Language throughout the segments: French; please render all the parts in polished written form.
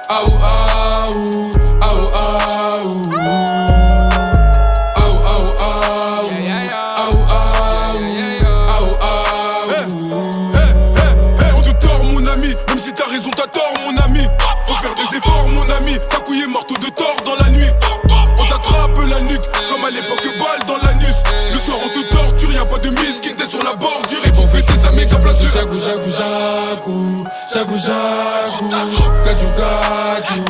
aou, aou, aou, aou. T'as tort mon ami, faut faire des efforts mon ami. Ta couille est morte de tort dans la nuit. On t'attrape la nuque, comme à l'époque balle dans l'anus. Le soir on te torture, y'a pas de mise qui tête sur la bordure. Et pour fêter sa méga place de Jagou, jagou, jagou, jagou, jagou, gadjou, gadjou.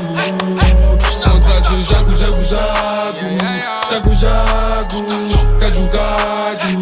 On t'a dit jagou, jagou, jagou, jagou, jagou, gadjou, gadjou.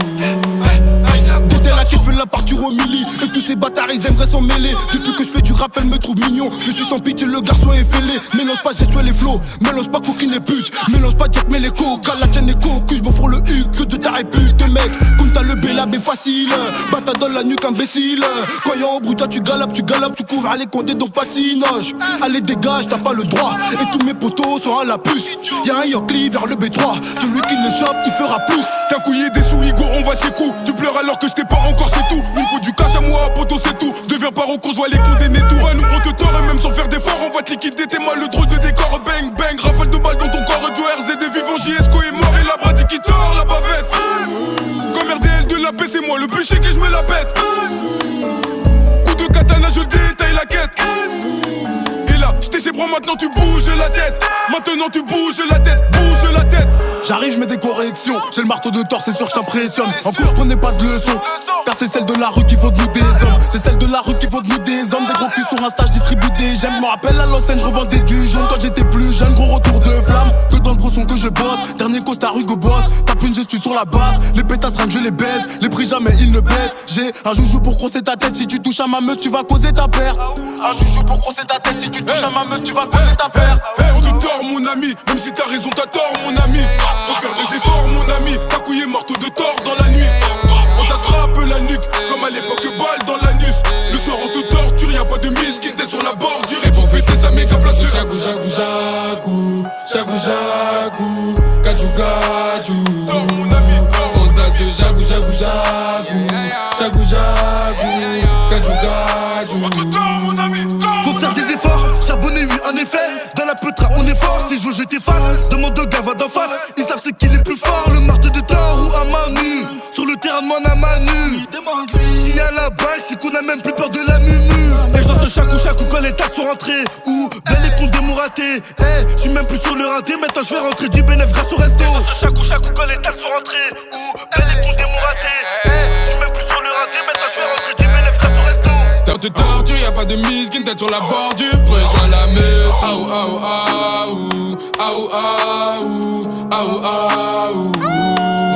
Qui veut la partir au milli. Et tous ces bâtards ils aimeraient s'en mêler. Depuis que je fais du rap elle me trouve mignon. Je suis sans pitié, le garçon est fêlé. Mélange pas gestuelle et flow, mélange pas coquine et pute. Mélange pas Jack mais les coca, la tienne est cocu. J'me fourre le huc que de ta répute mec. Comme t'as le bélab est facile. Bata dans la nuque imbécile. Quand y'a en bruit toi tu galopes, tu couvres à les condés donc patinage. Allez dégage, t'as pas le droit. Et tous mes potos sont à la puce. Y'a un Yorkly vers le B3. Celui qui le chope il fera plus. T'as couillé des souris go on va tes coups. Tu pleures alors que je t'ai pas encore c'est tout. Il me faut du cash à moi poto c'est tout. Deviens paro quand je vois les condamnés tout. À nous on te tord et même sans faire d'efforts on va te liquider. T'es mal le drôle de décor. Bang bang rafale de balles dans ton corps. Du RZ des vivants JSCO est mort. Et la bradi qui tord la bavette. Comme RDL de la paix c'est moi le plus chic et je me la pète. Coup de katana je détaille la quête. Et là j't'ai chez bras maintenant tu bouges la tête. Maintenant tu bouges la tête, bouge la tête. J'arrive, je mets des corrections. J'ai le marteau de tort, c'est sûr que je t'impressionne. En cours, je prenais pas de leçons. Car c'est celle de la rue qui vaut de nous des hommes. C'est celle de la rue qui vaut de nous des hommes. Des gros culs sur Insta, je distribue des j'aime. Me rappelle à l'ancienne, je revendais du jaune quand j'étais plus jeune. Gros retour de flamme, que dans le brosson que je bosse. Dernier costard Hugo Boss. Tape une gestu sur la base. Les pétasses rien que je les baise. Les prix jamais ils ne baissent. J'ai un joujou pour crosser ta tête. Si tu touches à ma meute, tu vas causer ta paire. Un joujou pour crosser ta tête. Si tu touches à ma meute, tu vas causer ta paire. On te tord mon ami, même si t'as raison t'as tort mon ami. Faut faire des efforts mon ami, ta couille est morte de tort dans la nuit. On t'attrape la nuque, comme à l'époque balle dans l'anus. Le soir on te torture, y'a pas de mise qui tête sur la bordure. Et pour fêter sa méga place de jagou, jagou, jagou, jagou, jagou, gadjou, gadjou. Tort mon ami, on t'a dit jagou, jagou, jagou, jagou, jagou, gadjou, gadjou. On te tord mon ami, faut faire des efforts, charbonner oui en effet. Dans la peutra on est fort, si je veux je t'efface. Demande au gars va d'en face, ils savent ce qu'il est plus fort. Le marteau de tort ou à main nue. Sur le terrain demande à main nue. S'il y a la bague, c'est qu'on a même plus peur de la mumu. Et je danse chaque ou quand les taxes sont rentrées. Ou belle et con démouraté. Je suis même plus sur le rinté, maintenant je vais rentrer du bénéf grâce au resto. Je danse chaque ou quand les taxes sont rentrées. Ou belle et con démouraté. Je suis même plus sur le rinté, maintenant je vais rentrer du bénéf grâce au resto. T'as te torture, y'a pas de mise qui tête sur la bordure. Rejoins la meute. Aou, aou, aou, aou, aou, aou, aou.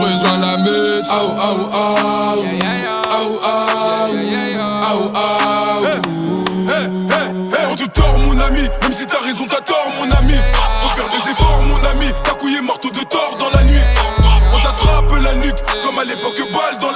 Rejoins la meute. Aou, aou, aou, aou, aou, aou, aou. On te tord mon ami, même si t'as raison t'as tort mon ami. Faut faire des efforts mon ami, ta couille est morte de tort dans la nuit. On t'attrape la nuque, comme à l'époque balle dans